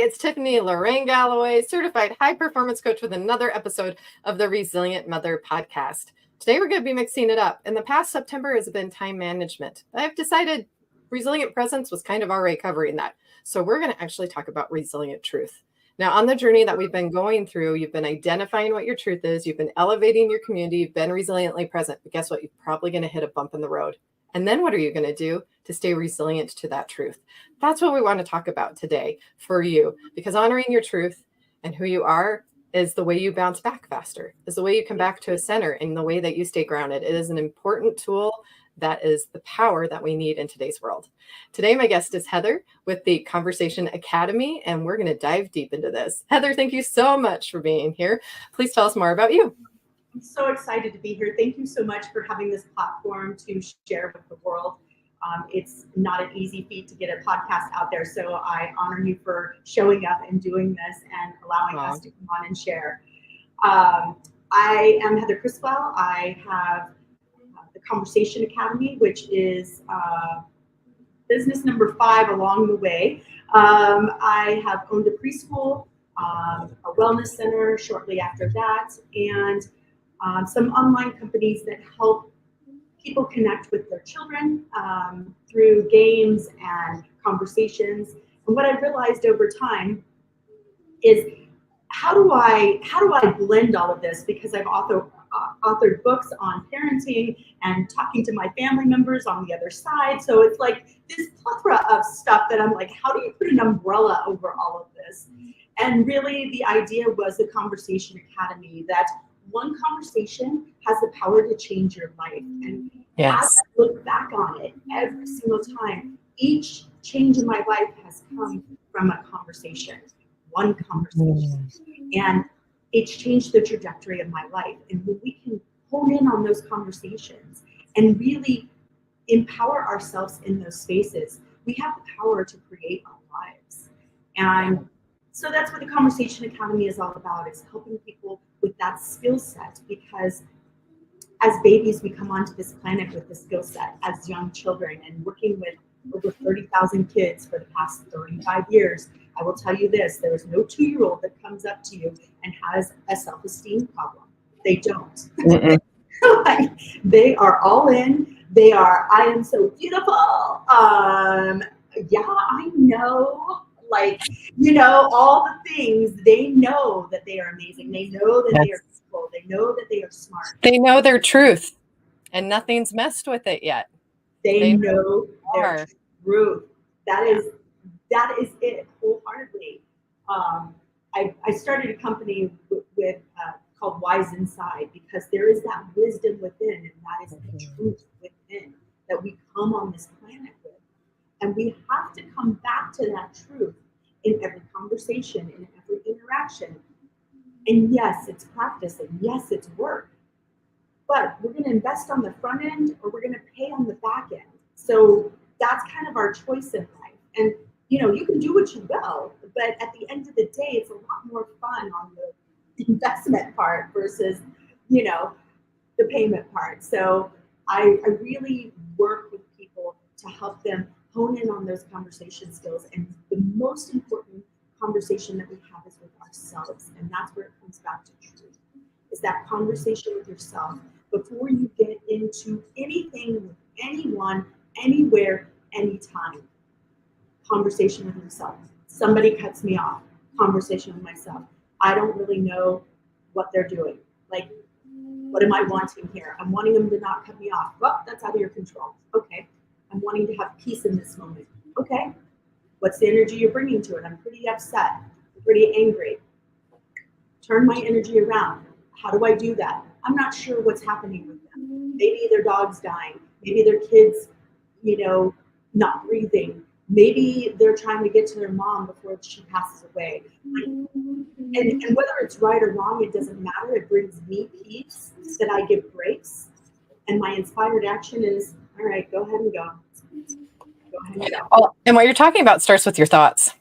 it's Tiffany Lorraine Galloway, certified high performance coach with another episode of the Resilient Mother podcast. Today we're going to be mixing it up. In the past, September has been time management. I've decided resilient presence was kind of already covering that. So we're going to actually talk about resilient truth. Now, on the journey that we've been going through, you've been identifying what your truth is. You've been elevating your community. You've been resiliently present. But guess what? You're probably going to hit a bump in the road. And then what are you going to do to stay resilient to that truth? That's what we want to talk about today for you, because honoring your truth and who you are is the way you bounce back faster, is the way you come back to a center, and the way that you stay grounded. It is an important tool that is the power that we need in today's world. Today, my guest is Heather with the Conversation Academy, and we're going to dive deep into this. Heather, thank you so much for being here. Please tell us more about you. I'm so excited to be here. Thank you so much for having this platform to share with the world. It's not an easy feat to get a podcast out there, so I honor you for showing up and doing this and allowing us to come on and share. I am Heather Criswell. I have the Conversation Academy, which is business number 5 along the way. I have owned a preschool, a wellness center shortly after that, and some online companies that help people connect with their children through games and conversations. And what I realized over time is how do I blend all of this? Because I've authored books on parenting and talking to my family members on the other side. So it's like this plethora of stuff that I'm like, how do you put an umbrella over all of this? And really the idea was the Conversation Academy, that one conversation has the power to change your life. And as I look back on it every single time, each change in my life has come from a conversation, one conversation. And it's changed the trajectory of my life. And when we can hone in on those conversations and really empower ourselves in those spaces, we have the power to create our lives. And so that's what the Conversation Academy is all about. It's helping people with that skill set, because as babies, we come onto this planet with the skill set as young children, and working with over 30,000 kids for the past 35 years. I will tell you this, there is no 2-year-old that comes up to you and has a self-esteem problem. They don't. Like, they are all in. They are, I am so beautiful. Yeah, I know. Like, you know, all the things. They know that they are amazing. They know that they are beautiful. They know that they are smart. They know their truth, and nothing's messed with it yet. They know their truth. That is it wholeheartedly. I started a company with called WiseInside, because there is that wisdom within, and that is the truth within that we come on this planet with. And we have to come back to that truth in every conversation, in every interaction. And yes, it's practice, and yes, it's work. But we're going to invest on the front end, or we're going to pay on the back end. So that's kind of our choice in life. And you know, you can do what you will, but at the end of the day, it's a lot more fun on the investment part versus, you know, the payment part. So I really work with people to help them hone in on those conversation skills. And the most important conversation that we have is with ourselves. And that's where it comes back to truth, is that conversation with yourself before you get into anything with anyone, anywhere, anytime. Conversation with yourself. Somebody cuts me off. Conversation with myself. I don't really know what they're doing. Like, what am I wanting here? I'm wanting them to not cut me off. Well, that's out of your control. Okay. I'm wanting to have peace in this moment. Okay. What's the energy you're bringing to it? I'm pretty upset. I'm pretty angry. Turn my energy around. How do I do that? I'm not sure what's happening with them. Maybe their dog's dying. Maybe their kids, you know, not breathing. Maybe they're trying to get to their mom before she passes away. And whether it's right or wrong, it doesn't matter. It brings me peace that I give grace. And my inspired action is, all right, go ahead and go. Go ahead and go. Well, and what you're talking about starts with your thoughts.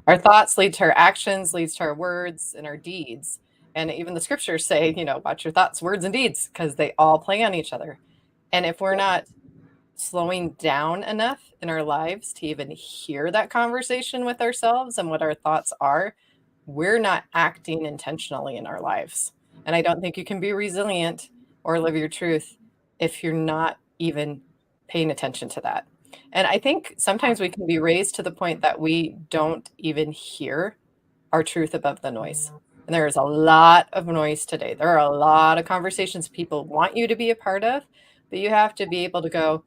Our thoughts lead to our actions, leads to our words and our deeds. And even the scriptures say, you know, watch your thoughts, words, and deeds, because they all play on each other. And if we're not slowing down enough in our lives to even hear that conversation with ourselves and what our thoughts are, we're not acting intentionally in our lives. And I don't think you can be resilient or live your truth if you're not even paying attention to that. And I think sometimes we can be raised to the point that we don't even hear our truth above the noise. And there is a lot of noise today. There are a lot of conversations people want you to be a part of, but you have to be able to go,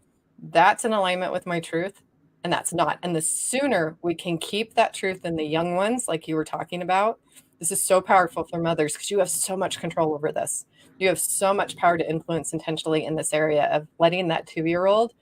that's in alignment with my truth, and that's not. And the sooner we can keep that truth in the young ones, like you were talking about, this is so powerful for mothers because you have so much control over this. You have so much power to influence intentionally in this area of letting that 2-year-old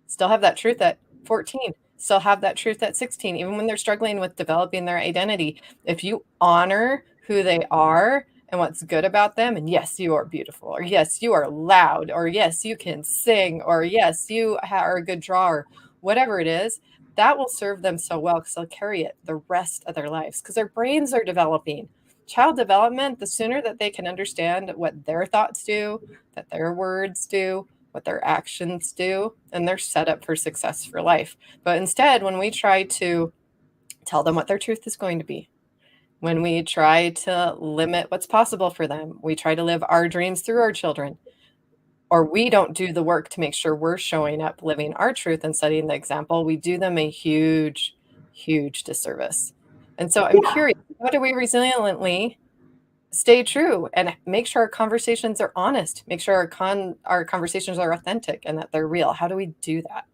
still have that truth at 14, still have that truth at 16, even when they're struggling with developing their identity. If you honor who they are and what's good about them, and yes, you are beautiful, or yes, you are loud, or yes, you can sing, or yes, you are a good drawer, whatever it is, that will serve them so well because they'll carry it the rest of their lives because their brains are developing. Child development, the sooner that they can understand what their thoughts do, that their words do, what their actions do, and they're set up for success for life. But instead, when we try to tell them what their truth is going to be, when we try to limit what's possible for them, we try to live our dreams through our children, or we don't do the work to make sure we're showing up, living our truth and setting the example, we do them a huge, huge disservice. And so I'm curious, how do we resiliently stay true and make sure our conversations are honest, make sure our conversations are authentic and that they're real? How do we do that?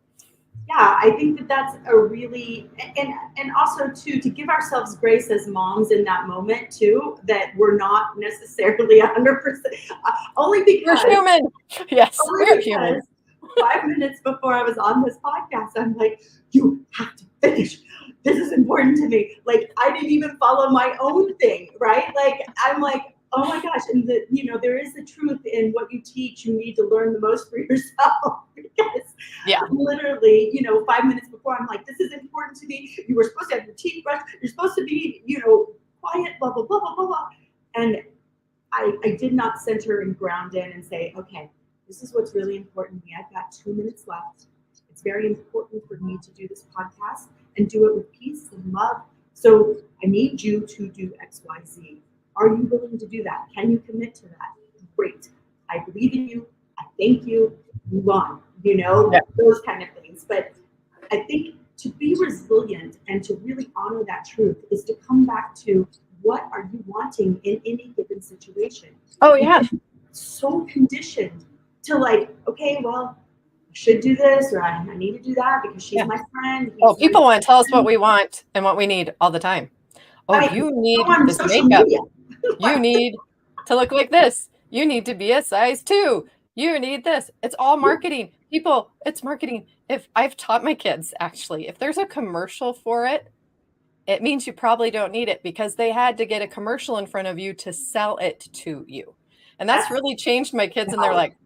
Yeah, I think that that's a really, and also too, to give ourselves grace as moms in that moment too, that we're not necessarily 100%, only because We're human. Yes, only we're because human. 5 minutes before I was on this podcast, I'm like, you have to finish. This is important to me. Like, I didn't even follow my own thing, right? Like, I'm like, oh my gosh. And there is the truth in what you teach. You need to learn the most for yourself because Yeah. literally, 5 minutes before, I'm like, this is important to me. You were supposed to have your teeth brushed. You're supposed to be, quiet, blah, blah, blah, blah, blah, blah. And I did not center and ground in and say, okay, this is what's really important to me. I've got 2 minutes left. It's very important for me to do this podcast and do it with peace and love. So I need you to do X, Y, Z. Are you willing to do that? Can you commit to that? Great. I believe in you. I thank you. Move on. Those kind of things. But I think to be resilient and to really honor that truth is to come back to what are you wanting in any given situation. Oh, yeah. So conditioned to like, okay, well, I should do this or I need to do that because she's my friend. People want to tell us what we want and what we need all the time. Oh, you need this makeup. You need to look like this. You need to be a size 2. You need this. It's all marketing. People, it's marketing. If I've taught my kids, actually, if there's a commercial for it, it means you probably don't need it because they had to get a commercial in front of you to sell it to you. And that's really changed my kids. And they're like,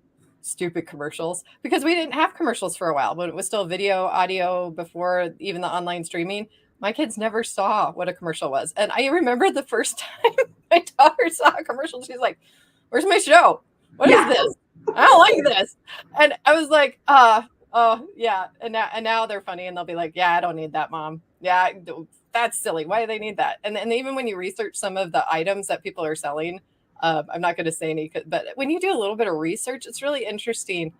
stupid commercials, because we didn't have commercials for a while when it was still video, audio, before even the online streaming. My kids never saw what a commercial was. And I remember the first time my daughter saw a commercial, she's like, where's my show? What is this? I don't like this. And I was like, oh yeah. And now they're funny and they'll be like, yeah, I don't need that, Mom. Yeah, that's silly. Why do they need that? And even when you research some of the items that people are selling, I'm not going to say any, but when you do a little bit of research, it's really interesting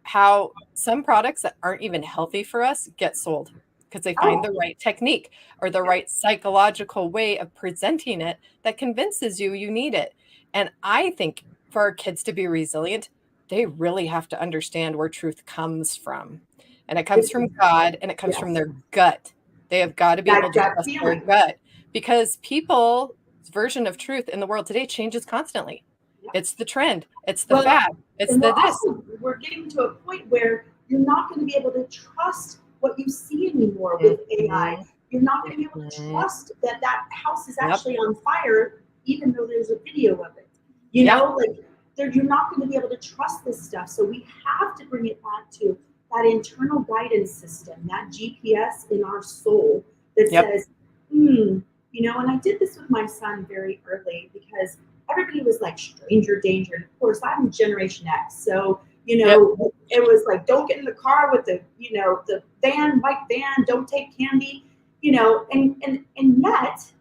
how some products that aren't even healthy for us get sold because they find the right technique or the right psychological way of presenting it that convinces you need it. And I think for our kids to be resilient, they really have to understand where truth comes from. And it comes from God and it comes from their gut. They have got to be able to trust their gut because people's version of truth in the world today changes constantly. It's the trend. It's the fad. It's the this. We're getting to a point where you're not going to be able to trust what you see anymore with AI. You're not going to be able to trust that house is actually on fire, even though there's a video of it. You're not going to be able to trust this stuff. So we have to bring it back to that internal guidance system, that GPS in our soul that says, and I did this with my son very early because everybody was like stranger danger. And of course, I'm Generation X. So, You know, it was like, don't get in the car with the, you know, the white van, don't take candy, you know, and yet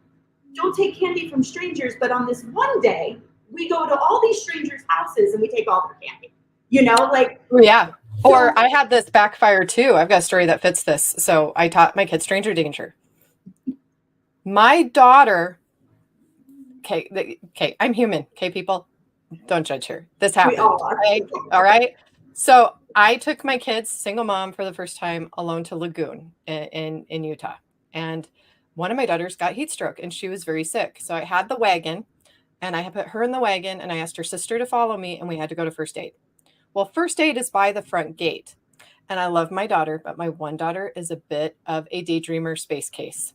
don't take candy from strangers. But on this one day, we go to all these strangers' houses and we take all their candy, you know, like. Yeah. Or I had this backfire too. I've got a story that fits this. So I taught my kids stranger danger. My daughter, okay, I'm human. Okay, people, don't judge her. This happened. We all are. Okay? All right. So I took my kids, single mom, for the first time alone to Lagoon in Utah. And one of my daughters got heat stroke and she was very sick. So I had the wagon and I put her in the wagon and I asked her sister to follow me and we had to go to first aid. Well, first aid is by the front gate. And I love my daughter, but my one daughter is a bit of a daydreamer space case.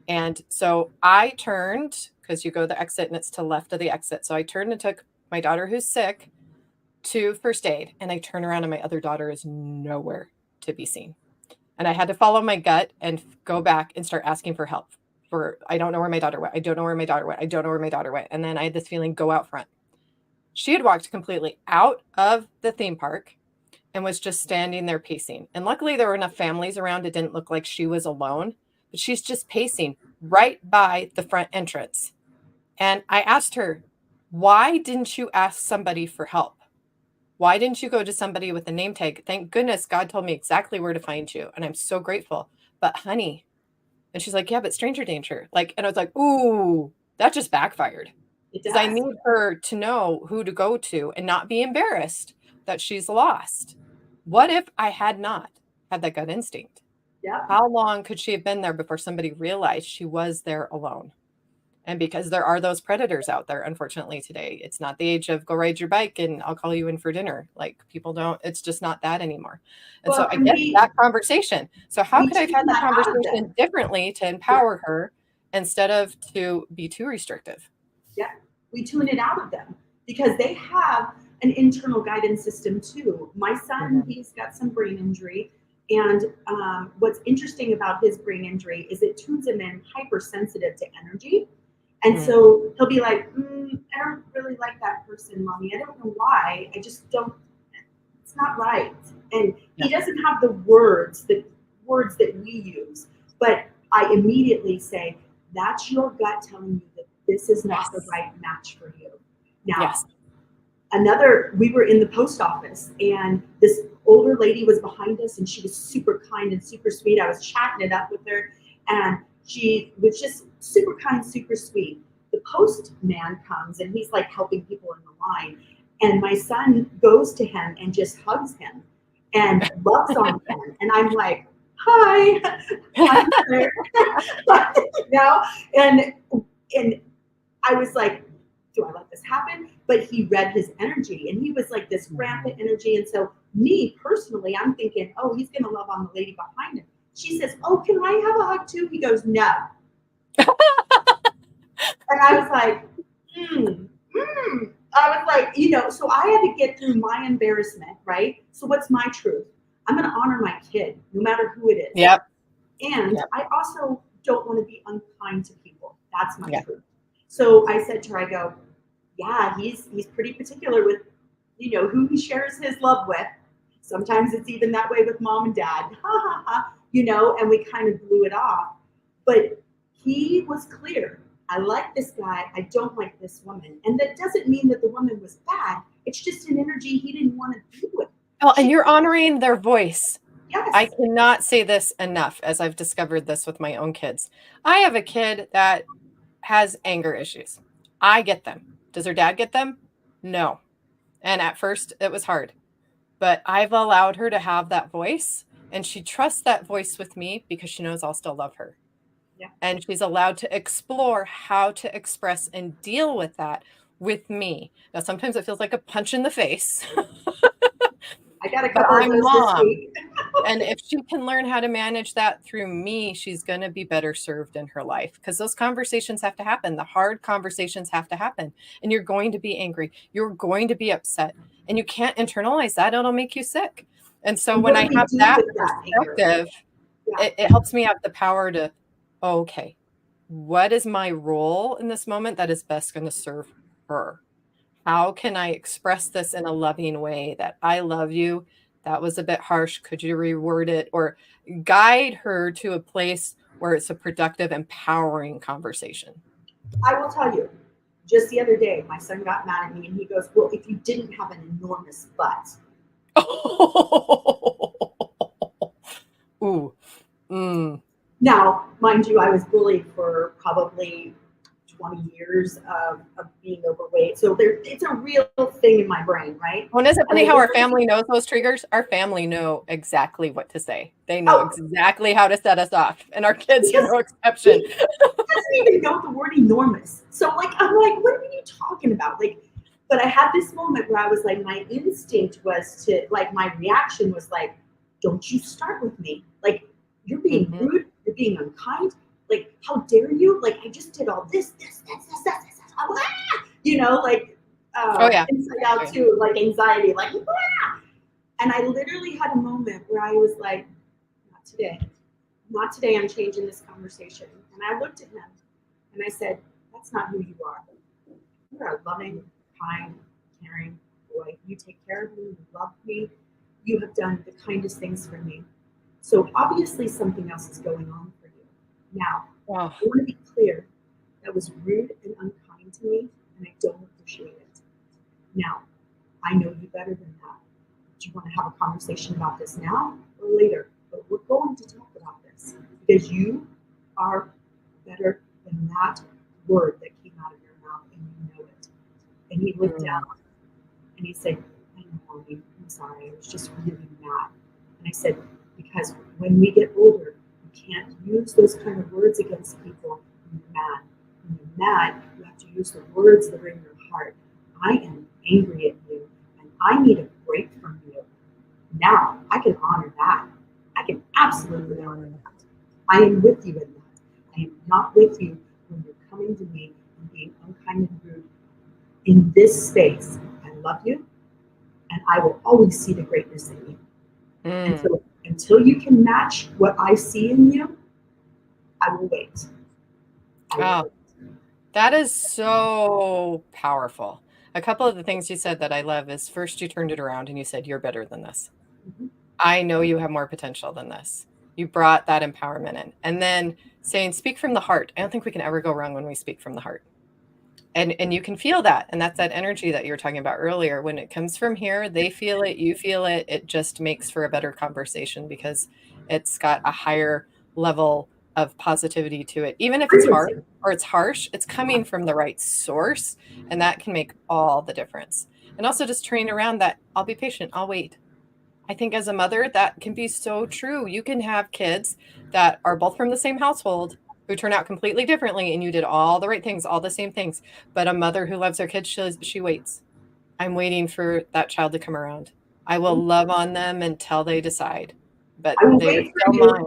And so I turned, because you go to the exit and it's to the left of the exit. So I turned and took my daughter who's sick to first aid. And I turn around and my other daughter is nowhere to be seen. And I had to follow my gut and go back and start asking for help. I don't know where my daughter went. I don't know where my daughter went. I don't know where my daughter went. And then I had this feeling, go out front. She had walked completely out of the theme park and was just standing there pacing. And luckily there were enough families around. It didn't look like she was alone, but she's just pacing right by the front entrance. And I asked her, why didn't you ask somebody for help? Why didn't you go to somebody with a name tag? Thank goodness God told me exactly where to find you. And I'm so grateful. But honey, and she's like, yeah, but stranger danger. Like, and I was like, ooh, that just backfired. Because I need her to know who to go to and not be embarrassed that she's lost. What if I had not had that gut instinct? Yeah. How long could she have been there before somebody realized she was there alone? And because there are those predators out there, unfortunately, today, it's not the age of go ride your bike and I'll call you in for dinner. Like people don't, it's just not that anymore. And so I get that conversation. So how could I have had that conversation differently to empower her instead of to be too restrictive? Yeah, we tune it out of them because they have an internal guidance system too. My son, he's got some brain injury. And what's interesting about his brain injury is it tunes him in hypersensitive to energy. And so he'll be like, I don't really like that person, mommy. I don't know why. I just don't, it's not right. And he doesn't have the words that we use. But I immediately say, that's your gut telling you that this is not the right match for you. Now, we were in the post office and this older lady was behind us and she was super kind and super sweet. I was chatting it up with her and she was just super kind, super sweet. The postman comes and he's like helping people in the line. And my son goes to him and just hugs him and loves on him. And I'm like, hi, I'm there. And I was like, do I let this happen? But he read his energy and he was like this rampant energy. And so me personally, I'm thinking, oh, he's going to love on the lady behind him. She says, oh, can I have a hug too? He goes, no. And I was like, I was like, so I had to get through my embarrassment, right? So what's my truth? I'm going to honor my kid, no matter who it is. Yep. And I also don't want to be unkind to people. That's my truth. So I said to her, I go, yeah, he's pretty particular with, who he shares his love with. Sometimes it's even that way with mom and dad, and we kind of blew it off. But he was clear. I like this guy. I don't like this woman. And that doesn't mean that the woman was bad. It's just an energy he didn't want to be with. Oh, and you're honoring their voice. Yes. I cannot say this enough as I've discovered this with my own kids. I have a kid that has anger issues. I get them. Does her dad get them? No. And at first it was hard, but I've allowed her to have that voice and she trusts that voice with me because she knows I'll still love her. Yeah. And she's allowed to explore how to express and deal with that with me. Now, sometimes it feels like a punch in the face. I got a couple of those this week. And if she can learn how to manage that through me, she's going to be better served in her life because those conversations have to happen. The hard conversations have to happen. And you're going to be angry. You're going to be upset. And you can't internalize that. It'll make you sick. And so when I have that perspective, it helps me have the power to, okay, what is my role in this moment that is best going to serve her? How can I express this in a loving way that I love you? That was a bit harsh. Could you reword it or guide her to a place where it's a productive, empowering conversation? I will tell you, just the other day, my son got mad at me and he goes, well, if you didn't have an enormous butt. Ooh. Mm. Now, mind you, I was bullied for probably 20 years of being overweight. So it's a real thing in my brain, right? Well, isn't it And funny I how our literally, family knows those triggers? Our family know exactly what to say. They know oh, exactly how to set us off, and our kids are because no exception. he doesn't even know the word enormous. So like, I'm like, what are you talking about? Like, but I had this moment where I was like, my instinct was to, like, my reaction was like, don't you start with me. Like, you're being Mhm. rude, you're being unkind. Like, how dare you? Like, I just did all this. You know, like Oh yeah. inside Oh, out yeah. too, like anxiety, like, ah! And I literally had a moment where I was like, not today. Not today, I'm changing this conversation. And I looked at him and I said, that's not who you are. You're a loving, kind, caring boy. You take care of me, you love me, you have done the kindest things for me. So obviously something else is going on for you. Now, Wow. I want to be clear. That was rude and unkind to me, and I don't appreciate it. Now, I know you better than that. Do you want to have a conversation about this now or later? But we're going to talk about this because you are better than that word that came out of your mouth, and you know it. And he looked down Mm. and he said, I know, Mommy, I'm sorry. I was just really mad. And I said, because when we get older, you can't use those kind of words against people when you're mad. When you're mad, you have to use the words that are in your heart. I am angry at you, and I need a break from you. Now, I can honor that. I can absolutely honor Mm. that. I am with you in that. I am not with you when you're coming to me and being unkind and rude. In this space, I love you, and I will always see the greatness in you. And Mm. so until you can match what I see in you, I will wait. I will Oh, wait. that is so powerful. A couple of the things you said that I love is first you turned it around and you said, you're better than this. Mhm. I know you have more potential than this. You brought that empowerment in. And then saying, speak from the heart. I don't think we can ever go wrong when we speak from the heart. And you can feel that. And that's that energy that you were talking about earlier. When it comes from here, they feel it, you feel it. It just makes for a better conversation because it's got a higher level of positivity to it. Even if it's hard Frequency. or it's harsh, it's coming from the right source. And that can make all the difference. And also just train around that. I'll be patient. I'll wait. I think as a mother, that can be so true. You can have kids that are both from the same household who turn out completely differently, and you did all the right things, all the same things. But a mother who loves her kids, she waits. I'm waiting for that child to come around. I will love on them until they decide, but I will they're wait for still you mine.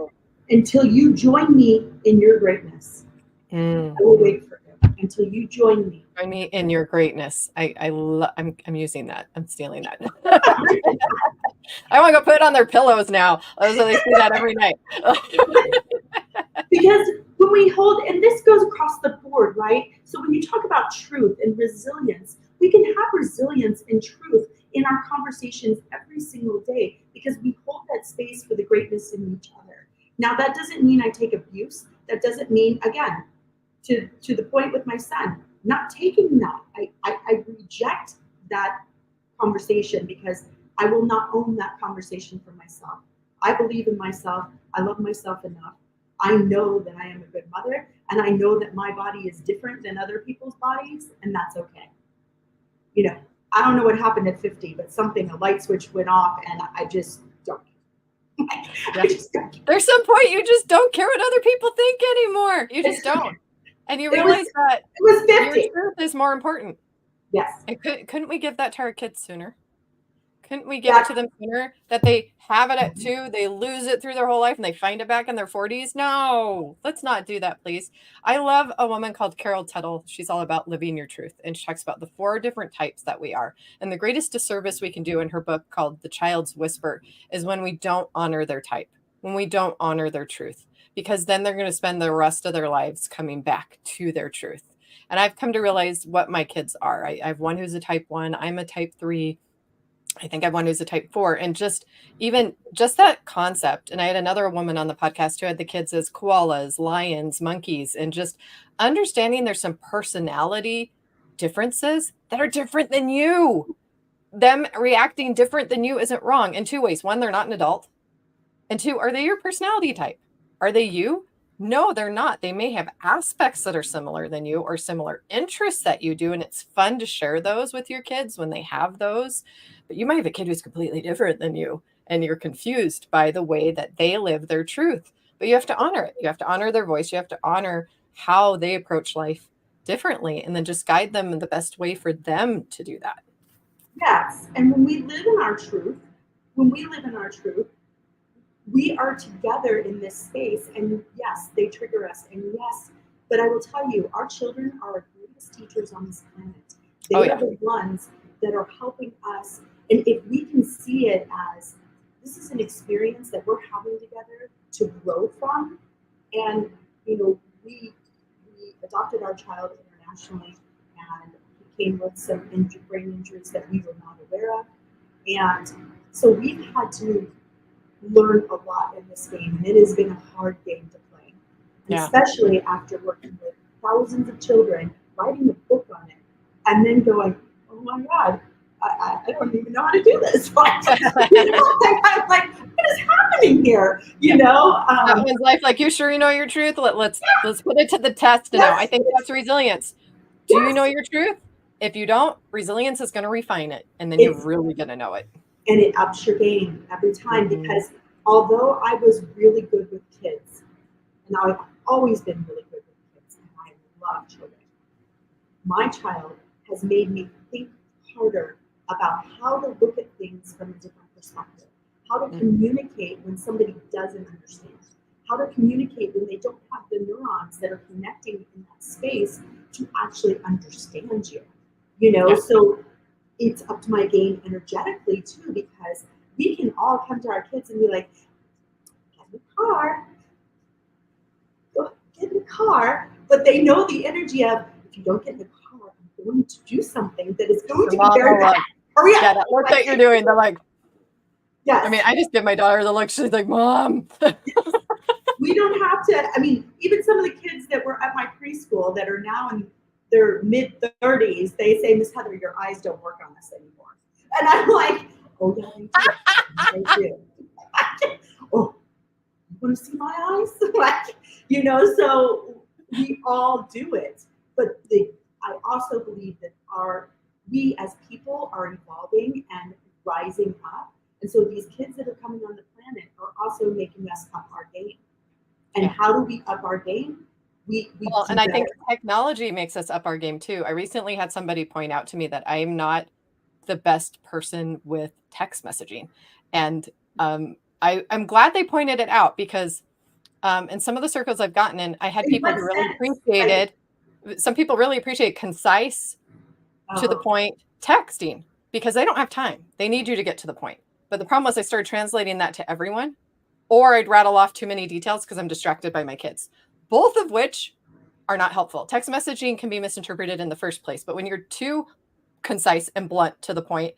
until you join me in your greatness. I will Mhm. wait for you until you join me. Join me in your greatness. I'm using that. I'm stealing that. I want to go put it on their pillows now, so they see that every night. Because when we hold, and this goes across the board, right? So when you talk about truth and resilience, we can have resilience and truth in our conversations every single day because we hold that space for the greatness in each other. Now, that doesn't mean I take abuse. That doesn't mean, again, to the point with my son, not taking that. I reject that conversation because I will not own that conversation for myself. I believe in myself. I love myself enough. I know that I am a good mother, and I know that my body is different than other people's bodies, and that's okay. You know, I don't know what happened at 50, but something, a light switch went off, and I just don't. Yeah. I just don't. There's some point you just don't care what other people think anymore. You just It's, don't. And you it was realize that it was your 50. truth is more important. Yes, And couldn't we give that to our kids sooner? Couldn't we give it that to them sooner? That they have it at 2, they lose it through their whole life, and they find it back in their 40s? No, let's not do that, please. I love a woman called Carol Tuttle. She's all about living your truth, and she talks about the 4 different types that we are. And the greatest disservice we can do in her book called The Child's Whisper is when we don't honor their type, when we don't honor their truth, because then they're going to spend the rest of their lives coming back to their truth. And I've come to realize what my kids are. I have one who's a type 1, I'm a type 3. I think I have one who's a type 4, and just that concept. And I had another woman on the podcast who had the kids as koalas, lions, monkeys, and just understanding there's some personality differences that are different than you. Them reacting different than you isn't wrong in two ways. One, they're not an adult. And two, are they your personality type? Are they you? No, they're not. They may have aspects that are similar than you or similar interests that you do. And it's fun to share those with your kids when they have those. But you might have a kid who's completely different than you, and you're confused by the way that they live their truth. But you have to honor it. You have to honor their voice. You have to honor how they approach life differently, and then just guide them in the best way for them to do that. Yes. And when we live in our truth, we are together in this space. And yes, they trigger us. And yes, but I will tell you, our children are our greatest teachers on this planet. They are the ones that are helping us. And if we can see it as this is an experience that we're having together to grow from. And, we adopted our child internationally, and he came with some brain injuries that we were not aware of. And so we've had to learn a lot in this game, and it has been a hard game to play, especially after working with thousands of children, writing a book on it, and then going, oh my God, I don't even know how to do this. I'm like, what is happening here? That one's life. Like, you sure you know your truth? Let's put it to the test now. I think that's resilience. Do you know your truth? If you don't, resilience is going to refine it, and then you're really going to know it. And it ups your game every time, because although I was really good with kids, and I've always been really good with kids, and I love children, my child has made me think harder about how to look at things from a different perspective, how to communicate when somebody doesn't understand, how to communicate when they don't have the neurons that are connecting in that space to actually understand you. So it's up to my game energetically too, because we can all come to our kids and be like, get in the car, get in the car, but they know the energy of, if you don't get in the car, I'm going to do something that is going to be very bad. Hurry up. Yeah, that look that you're doing, they're like, yes. I mean, I just give my daughter the look. She's like, Mom. We don't have to, even some of the kids that were at my preschool that are now in their mid-30s, they say, Miss Heather, your eyes don't work on us anymore. And I'm like, oh, yeah, they do. Oh, you want to see my eyes? So we all do it. But I also believe that we as people are evolving and rising up. And so these kids that are coming on the planet are also making us up our game. And how do we up our game? And I think technology makes us up our game too. I recently had somebody point out to me that I am not the best person with text messaging. And I'm glad they pointed it out, because in some of the circles I've gotten in, I had people who really appreciated, some people really appreciate concise, to the point texting, because they don't have time. They need you to get to the point. But the problem was I started translating that to everyone, or I'd rattle off too many details because I'm distracted by my kids, both of which are not helpful. Text messaging can be misinterpreted in the first place, but when you're too concise and blunt to the point,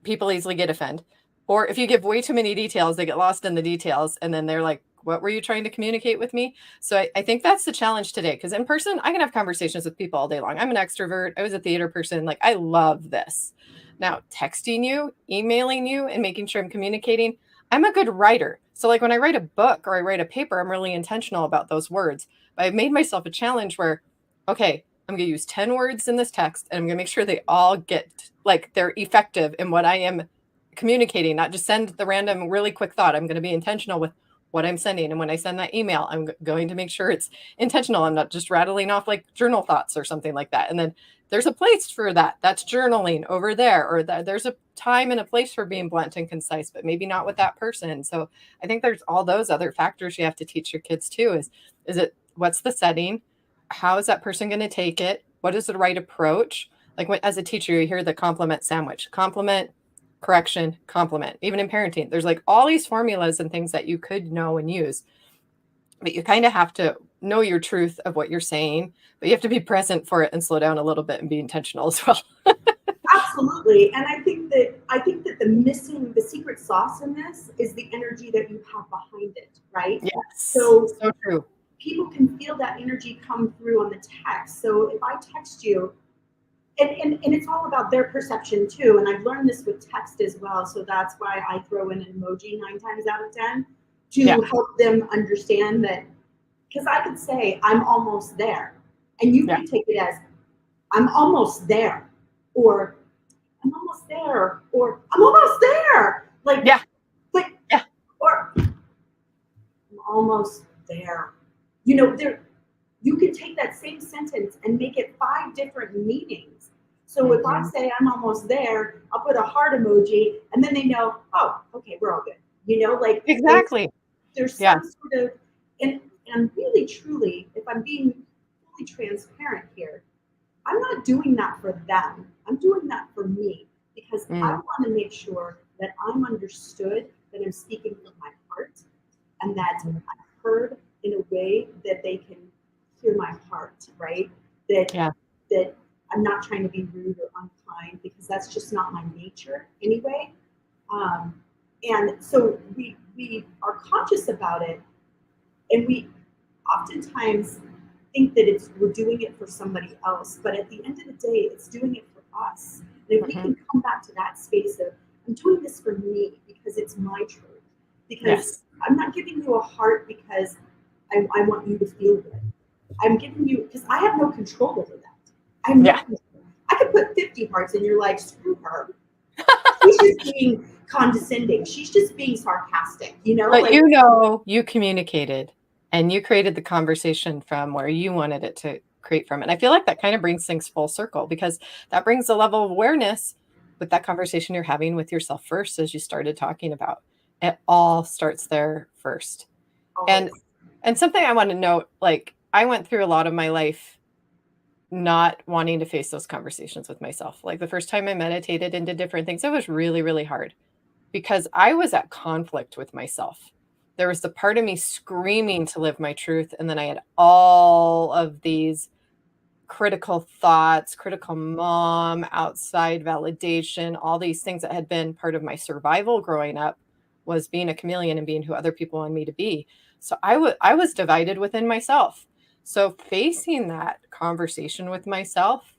people easily get offended. Or if you give way too many details, they get lost in the details, and then they're like, what were you trying to communicate with me? So I think that's the challenge today, because in person, I can have conversations with people all day long. I'm an extrovert. I was a theater person. Like, I love this. Now, texting you, emailing you, and making sure I'm communicating, I'm a good writer. So like when I write a book or I write a paper, I'm really intentional about those words. But I've made myself a challenge where, okay, I'm going to use 10 words in this text, and I'm going to make sure they all get, like, they're effective in what I am communicating, not just send the random really quick thought. I'm going to be intentional with what I'm sending. And when I send that email, I'm going to make sure it's intentional. I'm not just rattling off like journal thoughts or something like that. And then there's a place for that. That's journaling over there, or there's a time and a place for being blunt and concise, but maybe not with that person. So I think there's all those other factors you have to teach your kids too. Is it, what's the setting? How is that person going to take it? What is the right approach? Like as a teacher, you hear the compliment sandwich: compliment, correction, compliment. Even in parenting, there's like all these formulas and things that you could know and use, but you kind of have to know your truth of what you're saying, but you have to be present for it and slow down a little bit and be intentional as well. Absolutely. And I think that the secret sauce in this is the energy that you have behind it, right? Yes, So so true. people can feel that energy come through on the text. So if I text you, and it's all about their perception too. And I've learned this with text as well. So that's why I throw in an emoji 9 times out of 10 Yeah. to help them understand that, because I could say I'm almost there, and you could take it as I'm almost there, or I'm almost there, or I'm almost there. Like, Yeah. but Yeah. or I'm almost there. You know, you can take that same sentence and make it 5 different meanings. So if I say I'm almost there, I'll put a heart emoji, and then they know, oh, okay, we're all good. You know, like Exactly. there's Yeah. some sort of, and really truly, if I'm being fully transparent here, I'm not doing that for them. I'm doing that for me, because I want to make sure that I'm understood, that I'm speaking from my heart, and that I'm heard in a way that they can hear my heart, right? That I'm not trying to be rude or unkind, because that's just not my nature anyway. And so we are conscious about it, and we oftentimes think that we're doing it for somebody else, but at the end of the day, it's doing it for us. And if we can come back to that space of, I'm doing this for me because it's my truth, because I'm not giving you a heart because I want you to feel good. I'm giving you, because I have no control over that. I could put 50 hearts and you're like, screw her. She's just being condescending. She's just being sarcastic, you know? But you communicated and you created the conversation from where you wanted it to create from. And I feel like that kind of brings things full circle, because that brings a level of awareness with that conversation you're having with yourself first, as you started talking about. It all starts there first. Always. And something I want to note, like I went through a lot of my life not wanting to face those conversations with myself. Like the first time I meditated and did different things, it was really, really hard, because I was at conflict with myself. There was the part of me screaming to live my truth. And then I had all of these critical thoughts, critical mom, outside validation, all these things that had been part of my survival growing up, was being a chameleon and being who other people wanted me to be. So I was divided within myself. So facing that conversation with myself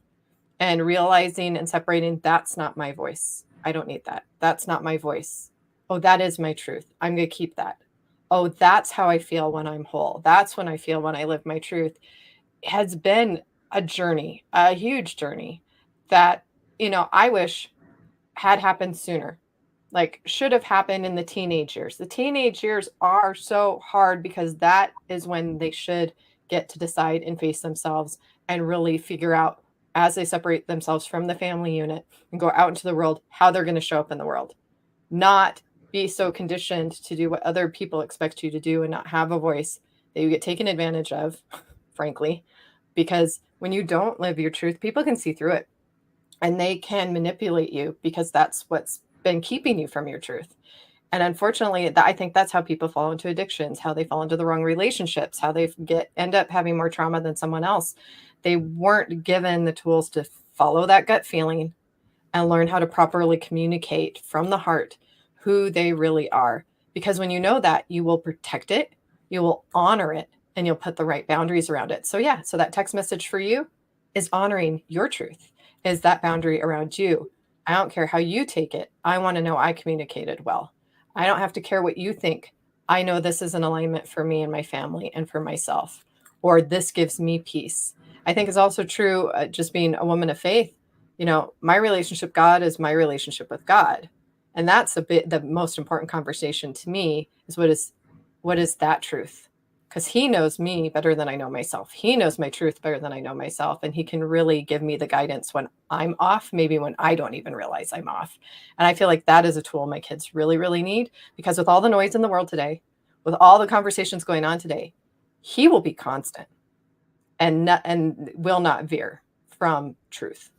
and realizing and separating, that's not my voice. I don't need that. That's not my voice. Oh, that is my truth. I'm going to keep that. Oh, that's how I feel when I'm whole. That's when I feel when I live my truth. It has been a journey, a huge journey that, I wish had happened sooner. Like should have happened in the teenage years. The teenage years are so hard, because that is when they should get to decide and face themselves and really figure out, as they separate themselves from the family unit and go out into the world, how they're going to show up in the world. Not be so conditioned to do what other people expect you to do and not have a voice, that you get taken advantage of, frankly, because when you don't live your truth, people can see through it and they can manipulate you, because that's what's been keeping you from your truth. And unfortunately, I think that's how people fall into addictions, how they fall into the wrong relationships, how they end up having more trauma than someone else. They weren't given the tools to follow that gut feeling and learn how to properly communicate from the heart who they really are. Because when you know that, you will protect it, you will honor it, and you'll put the right boundaries around it. So so that text message for you is honoring your truth, is that boundary around you. I don't care how you take it. I want to know I communicated well. I don't have to care what you think. I know this is an alignment for me and my family and for myself, or this gives me peace. I think it's also true, just being a woman of faith, my relationship with God is my relationship with God. And that's the most important conversation to me, is what is that truth? Because he knows me better than I know myself. He knows my truth better than I know myself. And he can really give me the guidance when I'm off, maybe when I don't even realize I'm off. And I feel like that is a tool my kids really, really need, because with all the noise in the world today, with all the conversations going on today, he will be constant and will not veer from truth.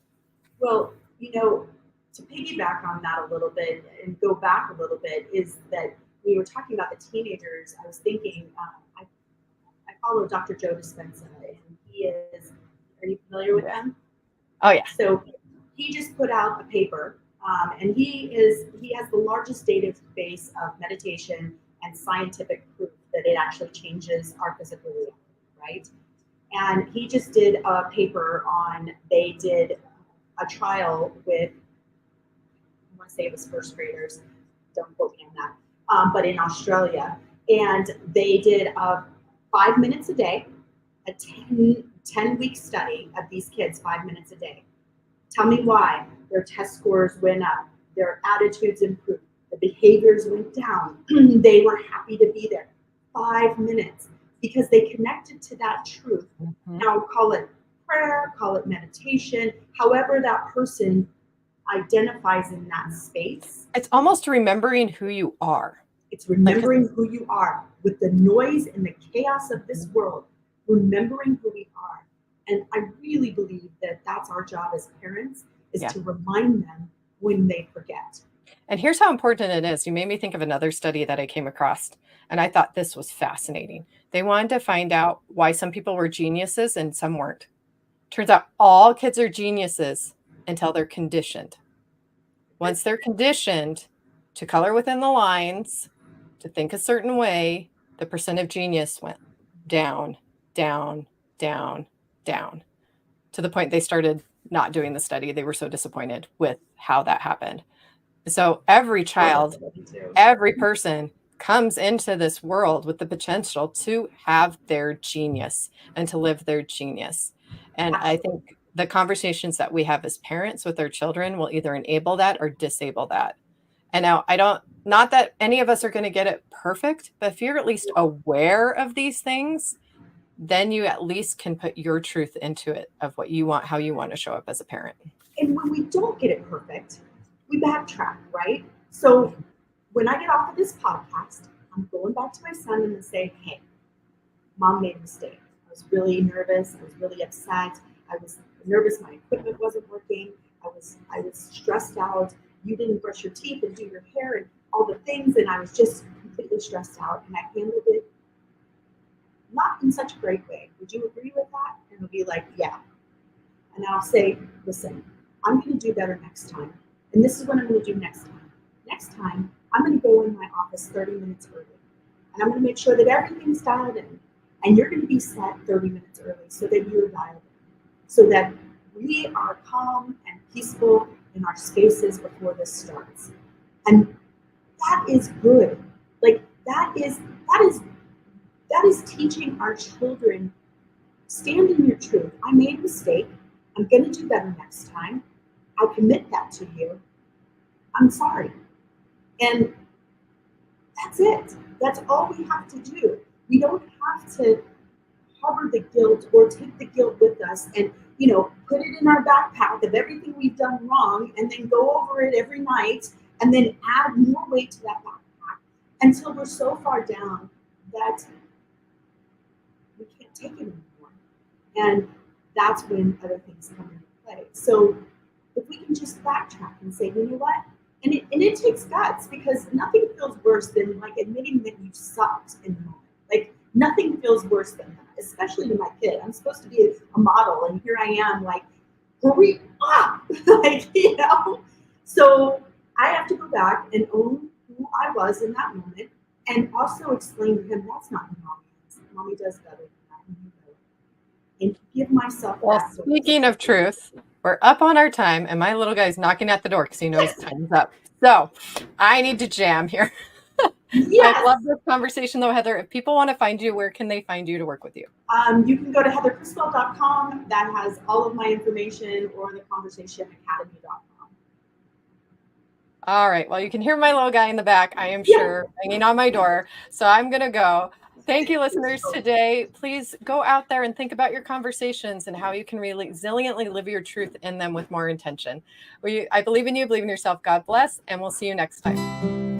Well, to piggyback on that a little bit and go back a little bit, is that when you were talking about the teenagers, I was thinking, I follow Dr. Joe Dispenza, and he is, are you familiar with him? Oh, yeah. So he just put out a paper, and he has the largest database of meditation and scientific proof that it actually changes our physical reality, right? And he just did a paper on, they did a trial with, I want to say it was first graders, don't quote me on that, but in Australia. And they did 5 minutes a day, a 10-week study of these kids, 5 minutes a day. Tell me why their test scores went up, their attitudes improved, the behaviors went down. They were happy to be there. 5 minutes, because they connected to that truth. Mm-hmm. Now, call it prayer, call it meditation, however that person identifies in that space. It's almost remembering who you are. It's remembering who you are with the noise and the chaos of this world, remembering who we are. And I really believe that that's our job as parents, is to remind them when they forget. And here's how important it is. You made me think of another study that I came across, and I thought this was fascinating. They wanted to find out why some people were geniuses and some weren't. Turns out all kids are geniuses until they're conditioned. Once they're conditioned to color within the lines, to think a certain way, the percent of genius went down, down, down, down, to the point they started not doing the study. They were so disappointed with how that happened. So every child, every person comes into this world with the potential to have their genius and to live their genius. And I think the conversations that we have as parents with our children will either enable that or disable that. And now not that any of us are going to get it perfect, but if you're at least aware of these things, then you at least can put your truth into it of what you want, how you want to show up as a parent. And when we don't get it perfect, we backtrack, right? So when I get off of this podcast, I'm going back to my son and say, hey, mom made a mistake. I was really nervous. I was really upset. I was nervous. My equipment wasn't working. I was stressed out. You didn't brush your teeth and do your hair and all the things. And I was just completely stressed out. And I handled it not in such a great way. Would you agree with that? And he'll be like, yeah. And I'll say, listen, I'm going to do better next time. And this is what I'm going to do next time. Next time, I'm going to go in my office 30 minutes early. And I'm going to make sure that everything's dialed in. And you're going to be set 30 minutes early so that you're dialed in. So that we are calm and peaceful in our spaces before this starts. And that is good. Like that is teaching our children, stand in your truth. I made a mistake. I'm going to do better next time. I commit that to you. I'm sorry. And that's it. That's all we have to do. We don't have to harbor the guilt or take the guilt with us and, put it in our backpack of everything we've done wrong and then go over it every night and then add more weight to that backpack until we're so far down that we can't take it anymore. And that's when other things come into play. So if we can just backtrack and say, you know what? And it takes guts, because nothing feels worse than like admitting that you sucked in the moment. Like nothing feels worse than that, especially to my kid. I'm supposed to be a model, and here I am like, hurry up, So I have to go back and own who I was in that moment, and also explain to him that's not who mommy is. Mommy does better than that. And give myself that. Speaking of truth, we're up on our time, and my little guy's knocking at the door because he knows time's up. So I need to jam here. Yes. I love this conversation, though, Heather. If people want to find you, where can they find you to work with you? You can go to heathercriswell.com. That has all of my information, or theconversationacademy.com. All right. Well, you can hear my little guy in the back, I am sure, banging on my door. So I'm going to go. Thank you, listeners, today. Please go out there and think about your conversations and how you can resiliently live your truth in them with more intention. I believe in you, believe in yourself. God bless, and we'll see you next time.